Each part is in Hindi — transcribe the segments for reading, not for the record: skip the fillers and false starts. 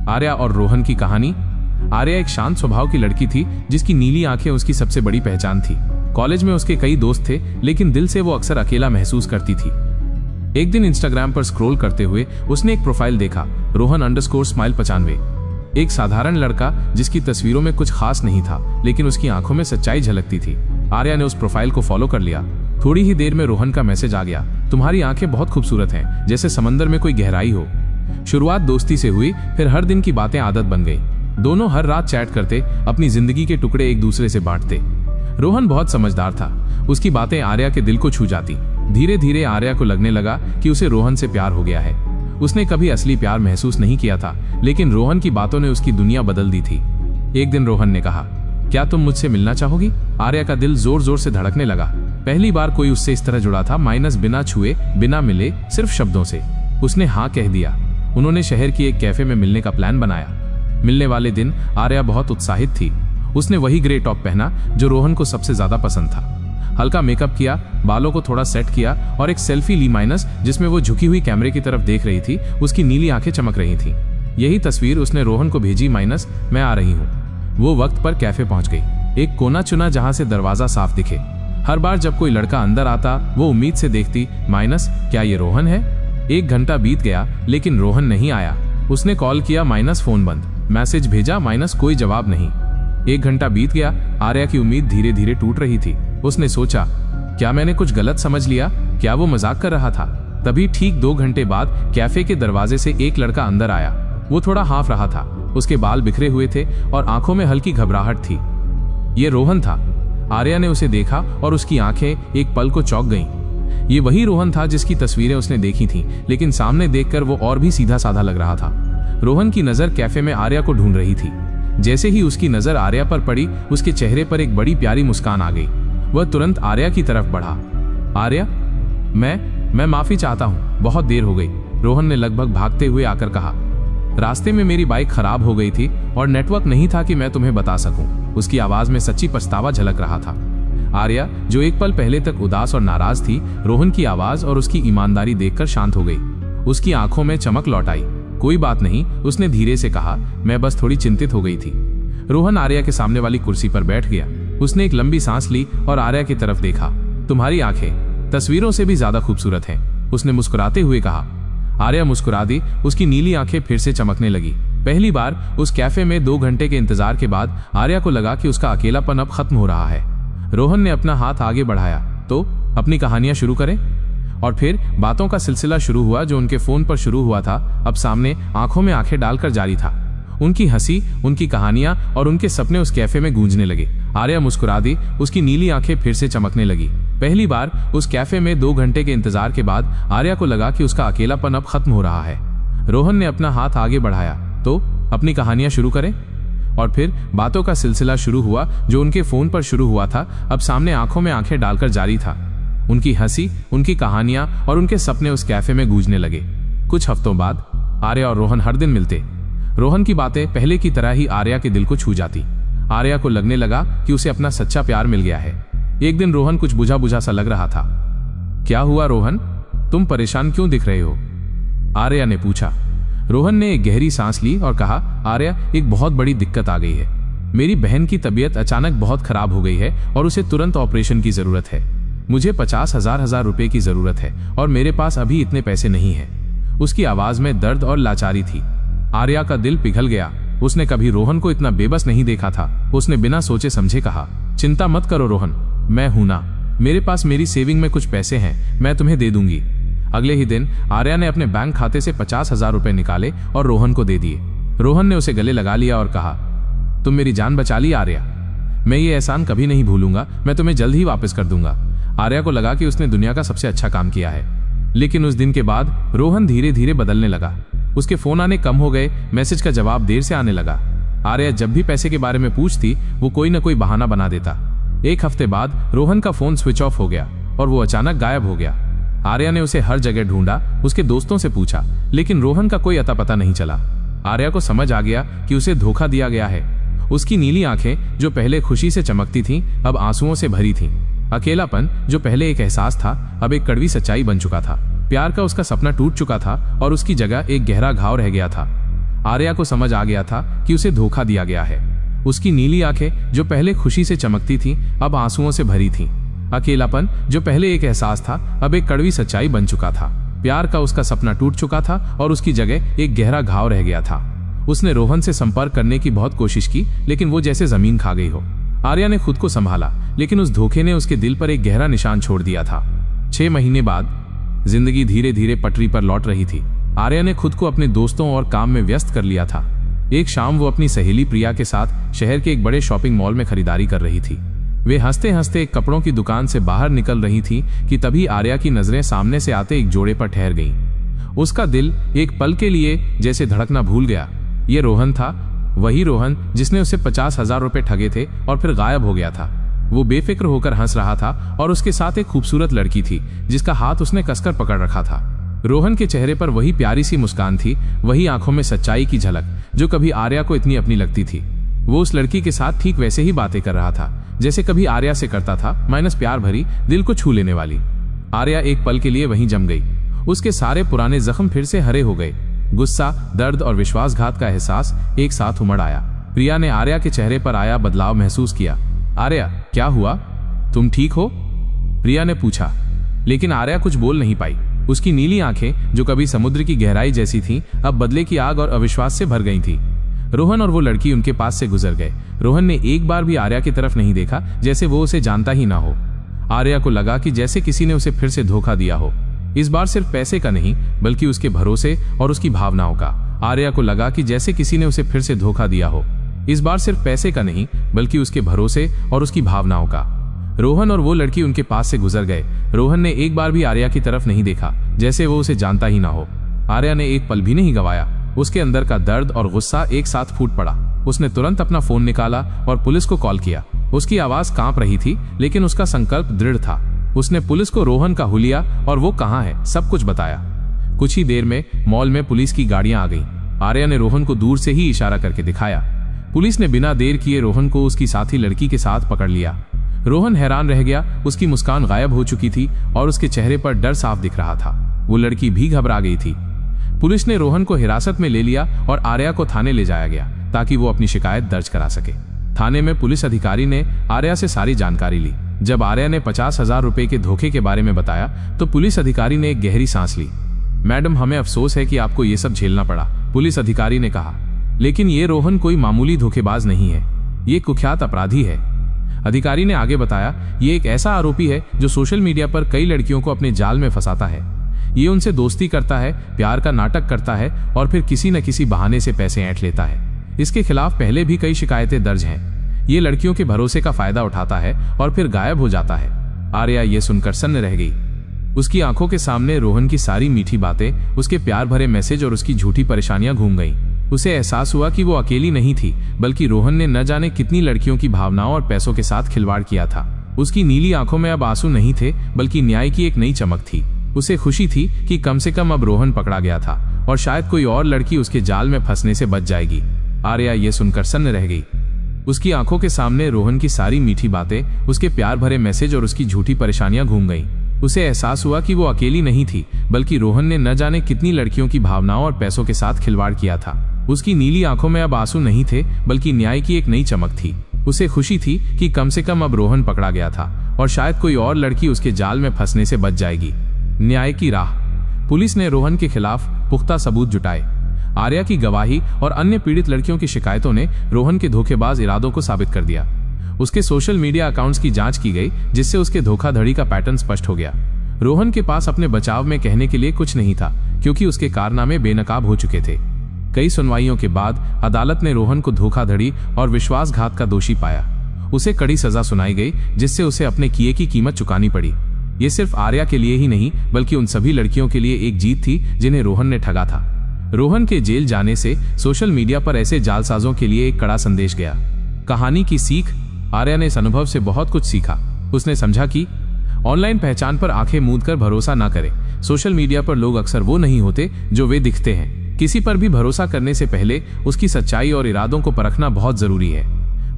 आर्या और रोहन की कहानी। आर्या एक शांत स्वभाव की लड़की थी जिसकी नीली आंखें उसकी सबसे बड़ी पहचान थी। कॉलेज में उसके कई दोस्त थे, लेकिन दिल से वो अक्सर अकेला महसूस करती थी। एक दिन इंस्टाग्राम पर स्क्रॉल करते हुए उसने एक प्रोफाइल देखा, रोहन_smile95। एक साधारण लड़का जिसकी तस्वीरों में कुछ खास नहीं था, लेकिन उसकी आंखों में सच्चाई झलकती थी। आर्या ने उस प्रोफाइल को फॉलो कर लिया। थोड़ी ही देर में रोहन का मैसेज आ गया, तुम्हारी आंखें बहुत खूबसूरत हैं, जैसे समंदर में कोई गहराई हो। शुरुआत दोस्ती से हुई, फिर हर दिन की बातें आदत बन गई। दोनों हर रात चैट करते, अपनी जिंदगी के टुकड़े एक दूसरे से बांटते। रोहन बहुत समझदार था, उसकी बातें आर्या के दिल को छू जाती। धीरे धीरे आर्या को लगने लगा कि उसे रोहन से प्यार हो गया है। उसने कभी असली प्यार महसूस नहीं किया था, लेकिन रोहन की बातों ने उसकी दुनिया बदल दी थी। एक दिन रोहन ने कहा, क्या तुम मुझसे मिलना चाहोगी? आर्या का दिल जोर जोर से धड़कने लगा। पहली बार कोई उससे इस तरह जुड़ा था, बिना छुए, बिना मिले, सिर्फ शब्दों से। उसने हाँ कह दिया। उन्होंने शहर की एक कैफे में मिलने का प्लान बनाया। मिलने वाले दिन आर्या बहुत उत्साहित थी। उसने वही ग्रे टॉप पहना जो रोहन को सबसे ज्यादा पसंद था। हल्का मेकअप किया, बालों को थोड़ा सेट किया और एक सेल्फी ली जिसमें वो झुकी हुई कैमरे की तरफ देख रही थी। उसकी नीली आंखें चमक रही थी। यही तस्वीर उसने रोहन को भेजी, मैं आ रही हूँ। वो वक्त पर कैफे पहुंच गई। एक कोना चुना जहां से दरवाजा साफ दिखे। हर बार जब कोई लड़का अंदर आता, वो उम्मीद से देखती, क्या ये रोहन है? 1 घंटा बीत गया, लेकिन रोहन नहीं आया। उसने कॉल किया, फोन बंद। मैसेज भेजा, कोई जवाब नहीं। 1 घंटा बीत गया। आर्या की उम्मीद धीरे धीरे टूट रही थी। उसने सोचा, क्या मैंने कुछ गलत समझ लिया? क्या वो मजाक कर रहा था? तभी ठीक 2 घंटे बाद कैफे के दरवाजे से एक लड़का अंदर आया। वो थोड़ा हाफ रहा था, उसके बाल बिखरे हुए थे और आंखों में हल्की घबराहट थी। ये रोहन था। आर्या ने उसे देखा और उसकी आंखें एक पल को चौंक गईं। ये वही रोहन था जिसकी तस्वीरें उसने देखी थीं, लेकिन सामने देखकर वो और भी सीधा साधा लग रहा था। रोहन की नजर कैफे में आर्या को ढूंढ रही थी। जैसे ही उसकी नजर आर्या पर पड़ी, उसके चेहरे पर एक बड़ी प्यारी मुस्कान आ गई। वह तुरंत आर्या की तरफ बढ़ा। आर्या, मैं माफी चाहता हूँ, बहुत देर हो गई, रोहन ने लगभग भागते हुए आकर कहा। रास्ते में मेरी बाइक खराब हो गई थी और नेटवर्क नहीं था कि मैं तुम्हें बता सकूं। उसकी आवाज में सच्ची पछतावा झलक रहा था। आर्या, जो एक पल पहले तक उदास और नाराज थी, रोहन की आवाज और उसकी ईमानदारी देखकर शांत हो गई। उसकी आंखों में चमक लौट आई। कोई बात नहीं, उसने धीरे से कहा, मैं बस थोड़ी चिंतित हो गई थी। रोहन आर्या के सामने वाली कुर्सी पर बैठ गया। उसने एक लंबी सांस ली और आर्या की तरफ देखा। तुम्हारी आंखें तस्वीरों से भी ज्यादा खूबसूरत हैं, उसने मुस्कुराते हुए कहा। आर्या मुस्कुरा दी। उसकी नीली आंखें फिर से चमकने लगी। पहली बार उस कैफे में 2 घंटे के इंतजार के बाद आर्या को लगा कि उसका अकेलापन अब खत्म हो रहा है। रोहन ने अपना हाथ आगे बढ़ाया, तो अपनी कहानियां शुरू करें। और फिर बातों का सिलसिला शुरू हुआ जो उनके फोन पर शुरू हुआ था, अब सामने आंखों में आंखें डालकर जारी था। उनकी हंसी, उनकी कहानियां और उनके सपने उस कैफे में गूंजने लगे। आर्या मुस्कुरा दी। उसकी नीली आंखें फिर से चमकने लगी। पहली बार उस कैफे में 2 घंटे के इंतजार के बाद आर्या को लगा कि उसका अकेलापन अब खत्म हो रहा है। रोहन ने अपना हाथ आगे बढ़ाया, तो अपनी कहानियां शुरू करें। और फिर बातों का सिलसिला शुरू हुआ जो उनके फोन पर शुरू हुआ था, अब सामने आंखों में आंखें डालकर जारी था। उनकी हंसी, उनकी कहानियां और उनके सपने उस कैफे में गूंजने लगे। कुछ हफ्तों बाद आर्या और रोहन हर दिन मिलते। रोहन की बातें पहले की तरह ही आर्या के दिल को छू जाती। आर्या को लगने लगा कि उसे अपना सच्चा प्यार मिल गया है। एक दिन रोहन कुछ बुझा बुझा सा लग रहा था। क्या हुआ रोहन, तुम परेशान क्यों दिख रहे हो? आर्या ने पूछा। रोहन ने एक गहरी सांस ली और कहा, आर्या, एक बहुत बड़ी दिक्कत आ गई है। मेरी बहन की तबीयत अचानक बहुत खराब हो गई है और उसे तुरंत ऑपरेशन की जरूरत है। मुझे 50,000 रुपए की जरूरत है और मेरे पास अभी इतने पैसे नहीं है। उसकी आवाज में दर्द और लाचारी थी। आर्या का दिल पिघल गया। उसने कभी रोहन को इतना बेबस नहीं देखा था। उसने बिना सोचे समझे कहा, चिंता मत करो रोहन, मैं हूं ना। मेरे पास मेरी सेविंग में कुछ पैसे हैं, मैं तुम्हें दे दूंगी। अगले ही दिन आर्या ने अपने बैंक खाते से 50,000 रुपए निकाले और रोहन को दे दिए। रोहन ने उसे गले लगा लिया और कहा, तुम मेरी जान बचा ली आर्या। मैं ये एहसान कभी नहीं भूलूंगा, मैं तुम्हें जल्द ही वापस कर दूंगा। आर्या को लगा कि उसने दुनिया का सबसे अच्छा काम किया है। लेकिन उस दिन के बाद रोहन धीरे धीरे बदलने लगा। उसके फोन आने कम हो गए, मैसेज का जवाब देर से आने लगा। आर्या जब भी पैसे के बारे में पूछती, वो कोई न कोई बहाना बना देता। 1 हफ्ते बाद रोहन का फोन स्विच ऑफ हो गया और वो अचानक गायब हो गया। आर्या ने उसे हर जगह ढूंढा, उसके दोस्तों से पूछा, लेकिन रोहन का कोई अता पता नहीं चला। आर्या को समझ आ गया कि उसे धोखा दिया गया है। उसकी नीली आंखें जो पहले खुशी से चमकती थीं, अब आंसुओं से भरी थीं। अकेलापन जो पहले एक एहसास था, अब एक कड़वी सच्चाई बन चुका था। प्यार का उसका सपना टूट चुका था और उसकी जगह एक गहरा घाव रह गया था। आर्या को समझ आ गया था कि उसे धोखा दिया गया है। उसकी नीली आंखें जो पहले खुशी से चमकती थीं, अब आंसुओं से भरी थीं। अकेलापन जो पहले एक एहसास था, अब एक कड़वी सच्चाई बन चुका था। प्यार का उसका सपना टूट चुका था और उसकी जगह एक गहरा घाव रह गया था। उसने रोहन से संपर्क करने की बहुत कोशिश की, लेकिन वो जैसे जमीन खा गई हो। आर्या ने खुद को संभाला, लेकिन उस धोखे ने उसके दिल पर एक गहरा निशान छोड़ दिया था। 6 महीने बाद जिंदगी धीरे धीरे पटरी पर लौट रही थी। आर्या ने खुद को अपने दोस्तों और काम में व्यस्त कर लिया था। एक शाम वो अपनी सहेली प्रिया के साथ शहर के एक बड़े शॉपिंग मॉल में खरीदारी कर रही थी। वे हंसते हंसते एक कपड़ों की दुकान से बाहर निकल रही थी कि तभी आर्या की नजरें सामने से आते एक जोड़े पर ठहर गईं। उसका दिल एक पल के लिए जैसे धड़कना भूल गया। ये रोहन था, वही रोहन जिसने उसे 50,000 रुपए ठगे थे और फिर गायब हो गया था। वो बेफिक्र होकर हंस रहा था और उसके साथ एक खूबसूरत लड़की थी जिसका हाथ उसने कसकर पकड़ रखा था। रोहन के चेहरे पर वही प्यारी सी मुस्कान थी, वही आंखों में सच्चाई की झलक जो कभी आर्या को इतनी अपनी लगती थी। वो उस लड़की के साथ ठीक वैसे ही बातें कर रहा था जैसे कभी आर्या से करता था, माइनस प्यार भरी, दिल को छू लेने वाली। आर्या एक पल के लिए वहीं जम गई। उसके सारे पुराने जख्म फिर से हरे हो गए। गुस्सा, दर्द और विश्वासघात का एहसास एक साथ उमड़ आया। प्रिया ने आर्या के चेहरे पर आया बदलाव महसूस किया। आर्या, क्या हुआ? तुम ठीक हो? प्रिया ने पूछा, लेकिन आर्या कुछ बोल नहीं पाई। उसकी नीली आंखें जो कभी समुद्र की गहराई जैसी थीं, अब बदले की आग और अविश्वास से भर गई थीं। रोहन और वो लड़की उनके पास से गुजर गए। रोहन ने एक बार भी आर्या की तरफ नहीं देखा, जैसे वो उसे जानता ही ना हो। आर्या को लगा कि जैसे किसी ने उसे फिर से धोखा दिया हो। इस बार सिर्फ पैसे का नहीं, बल्कि उसके भरोसे और उसकी भावनाओं का। आर्या को लगा कि जैसे किसी ने उसे फिर से धोखा दिया हो। इस बार सिर्फ पैसे का नहीं, बल्कि उसके भरोसे और उसकी भावनाओं का। रोहन और वो लड़की उनके पास से गुजर गए। रोहन ने एक बार भी आर्या की तरफ नहीं देखा, जैसे वो उसे जानता ही ना हो। आर्या ने एक पल भी नहीं गंवाया। उसके अंदर का दर्द और गुस्सा एक साथ फूट पड़ा। उसने तुरंत अपना फोन निकाला और पुलिस को कॉल किया। उसकी आवाज कांप रही थी, लेकिन उसका संकल्प दृढ़ था। उसने पुलिस को रोहन का हुलिया और वो कहाँ है सब कुछ बताया। कुछ ही देर में मॉल में पुलिस की गाड़ियां आ गईं। आर्या ने रोहन को दूर से ही इशारा करके दिखाया। पुलिस ने बिना देर किए रोहन को उसकी साथी लड़की के साथ पकड़ लिया। रोहन हैरान रह गया। उसकी मुस्कान गायब हो चुकी थी और उसके चेहरे पर डर साफ दिख रहा था। वो लड़की भी घबरा गई थी। पुलिस ने रोहन को हिरासत में ले लिया और आर्या को थाने ले जाया गया ताकि वो अपनी शिकायत दर्ज करा सके। थाने में पुलिस अधिकारी ने आर्या से सारी जानकारी ली। जब आर्या ने 50,000 रुपए के धोखे के बारे में बताया तो पुलिस अधिकारी ने एक गहरी सांस ली। मैडम, हमें अफसोस है कि आपको ये सब झेलना पड़ा, पुलिस अधिकारी ने कहा। लेकिन ये रोहन कोई मामूली धोखेबाज नहीं है, ये कुख्यात अपराधी है। अधिकारी ने आगे बताया, ये एक ऐसा आरोपी है जो सोशल मीडिया पर कई लड़कियों को अपने जाल में फंसाता है। ये उनसे दोस्ती करता है, प्यार का नाटक करता है और फिर किसी न किसी बहाने से पैसे ऐंठ लेता है। इसके खिलाफ पहले भी कई शिकायतें दर्ज हैं। ये लड़कियों के भरोसे का फायदा उठाता है और फिर गायब हो जाता है। आर्या ये सुनकर सन्न रह गई। उसकी आंखों के सामने रोहन की सारी मीठी बातें, उसके प्यार भरे मैसेज और उसकी झूठी परेशानियां घूम गईं। उसे एहसास हुआ कि वो अकेली नहीं थी, बल्कि रोहन ने न जाने कितनी लड़कियों की भावनाओं और पैसों के साथ खिलवाड़ किया था। उसकी नीली आंखों में अब आंसू नहीं थे, बल्कि न्याय की एक नई चमक थी। उसे खुशी थी कि कम से कम अब रोहन पकड़ा गया था और शायद कोई और लड़की उसके जाल में फंसने से बच जाएगी। आर्या ये सुनकर सन्न रह गई। उसकी आंखों के सामने रोहन की सारी मीठी बातें, उसके प्यार भरे मैसेज और उसकी झूठी परेशानियां घूम गईं। उसे एहसास हुआ कि वो अकेली नहीं थी, बल्कि रोहन ने न जाने कितनी लड़कियों की भावनाओं और पैसों के साथ खिलवाड़ किया था। उसकी नीली आंखों में अब आंसू नहीं थे, बल्कि न्याय की एक नई चमक थी। उसे खुशी थी कि कम से कम अब रोहन पकड़ा गया था और शायद कोई और लड़की उसके जाल में फंसने से बच जाएगी। न्याय की राह। पुलिस ने रोहन के खिलाफ पुख्ता सबूत जुटाए। आर्या की गवाही और अन्य पीड़ित लड़कियों की शिकायतों ने रोहन के धोखेबाज इरादों को साबित कर दिया। उसके सोशल मीडिया अकाउंट्स की जांच की गई, जिससे उसके धोखाधड़ी का पैटर्न स्पष्ट हो गया। रोहन के पास अपने बचाव में कहने के लिए कुछ नहीं था, क्योंकि उसके कारनामे बेनकाब हो चुके थे। कई सुनवाइयों के बाद अदालत ने रोहन को धोखाधड़ी और विश्वासघात का दोषी पाया। उसे कड़ी सजा सुनाई गई, जिससे उसे अपने किए की कीमत चुकानी पड़ी। ये सिर्फ आर्या के लिए ही नहीं, बल्कि उन सभी लड़कियों के लिए एक जीत थी जिन्हें रोहन ने ठगा था। रोहन के जेल जाने से सोशल मीडिया पर ऐसे जालसाजों के लिए एक कड़ा संदेश गया। कहानी की सीख। आर्या ने इस अनुभव से बहुत कुछ सीखा। उसने समझा कि ऑनलाइन पहचान पर आंखें मूंद कर भरोसा ना करें। सोशल मीडिया पर लोग अक्सर वो नहीं होते जो वे दिखते हैं। किसी पर भी भरोसा करने से पहले उसकी सच्चाई और इरादों को परखना बहुत जरूरी है।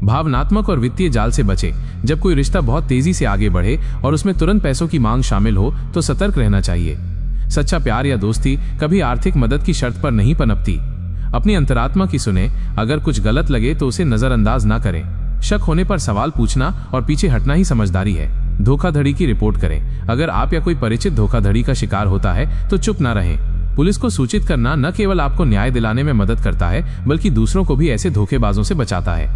भावनात्मक और वित्तीय जाल से बचें। जब कोई रिश्ता बहुत तेजी से आगे बढ़े और उसमें तुरंत पैसों की मांग शामिल हो तो सतर्क रहना चाहिए। सच्चा प्यार या दोस्ती कभी आर्थिक मदद की शर्त पर नहीं पनपती। अपनी अंतरात्मा की सुने, अगर कुछ गलत लगे तो उसे नजरअंदाज ना करें। शक होने पर सवाल पूछना और पीछे हटना ही समझदारी है। धोखाधड़ी की रिपोर्ट करें। अगर आप या कोई परिचित धोखाधड़ी का शिकार होता है तो चुप ना रहें। पुलिस को सूचित करना न केवल आपको न्याय दिलाने में मदद करता है, बल्कि दूसरों को भी ऐसे धोखेबाजों से बचाता है।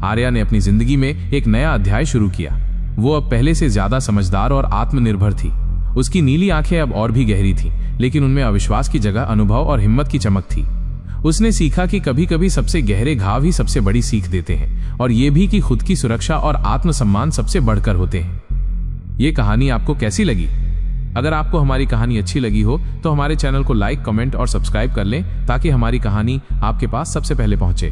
आर्या ने अपनी जिंदगी में एक नया अध्याय शुरू किया। वो अब पहले से ज्यादा समझदार और आत्मनिर्भर थी। उसकी नीली आंखें अब और भी गहरी थीं, लेकिन उनमें अविश्वास की जगह अनुभव और हिम्मत की चमक थी। उसने सीखा कि कभी कभी सबसे गहरे घाव ही सबसे बड़ी सीख देते हैं, और ये भी कि खुद की सुरक्षा और आत्मसम्मान सबसे बढ़कर होते हैं। ये कहानी आपको कैसी लगी? अगर आपको हमारी कहानी अच्छी लगी हो तो हमारे चैनल को लाइक, कमेंट और सब्सक्राइब कर लें, ताकि हमारी कहानी आपके पास सबसे पहले पहुंचे।